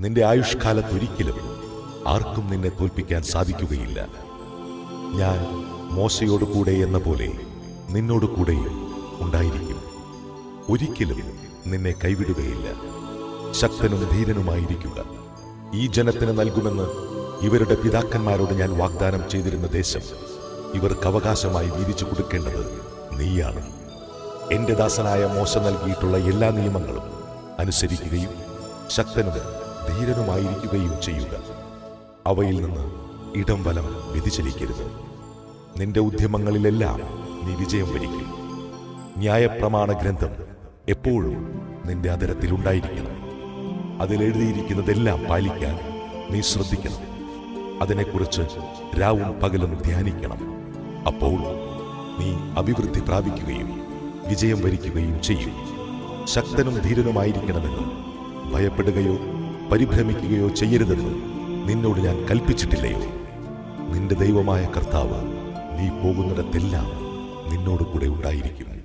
നിന്റെ ആയുഷ്കാലത്തൊരിക്കലും ആർക്കും നിന്നെ തോൽപ്പിക്കാൻ സാധിക്കുകയില്ല. ഞാൻ മോശയോട് കൂടെ എന്ന പോലെ നിന്നോട് കൂടെയും ഉണ്ടായിരിക്കും. ഒരിക്കലും നിന്നെ കൈവിടുകയില്ല. ശക്തനും ധീരനുമായിരിക്കുക. ഈ ജനത്തിന് നൽകുമെന്ന് ഇവരുടെ പിതാക്കന്മാരോട് ഞാൻ വാഗ്ദാനം ചെയ്തിരുന്ന ദേശം ഇവർക്ക് അവകാശമായി വീതിച്ചു കൊടുക്കേണ്ടത് നീയാണ്. എന്റെ ദാസനായ മോശ നൽകിയിട്ടുള്ള എല്ലാ നിയമങ്ങളും അനുസരിക്കുകയും ശക്തനും ധീരനുമായിരിക്കുകയും ചെയ്യുക. അവയിൽ നിന്ന് ഇടം വലം വ്യതിചലിക്കരുത്. നിന്റെ ഉദ്യമങ്ങളിലെല്ലാം നീ വിജയം വരിക്കും. ന്യായപ്രമാണ ഗ്രന്ഥം എപ്പോഴും നിന്റെ അതരത്തിലുണ്ടായിരിക്കണം. അതിലെഴുതിയിരിക്കുന്നതെല്ലാം പാലിക്കാൻ നീ ശ്രദ്ധിക്കണം. അതിനെക്കുറിച്ച് രാവും പകലും ധ്യാനിക്കണം. അപ്പോൾ നീ അഭിവൃദ്ധി പ്രാപിക്കുകയും വിജയം വരിക്കുകയും ചെയ്യും. ശക്തനും ധീരനുമായിരിക്കണമെന്നും ഭയപ്പെടുകയോ പരിഭ്രമിക്കുകയോ ചെയ്യരുതെന്നും നിന്നോട് ഞാൻ കൽപ്പിച്ചിട്ടില്ലയോ? നിന്റെ ദൈവമായ കർത്താവ് നീ പോകുന്നിടത്തെല്ലാം നിന്നോട് കൂടെ ഉണ്ടായിരിക്കും.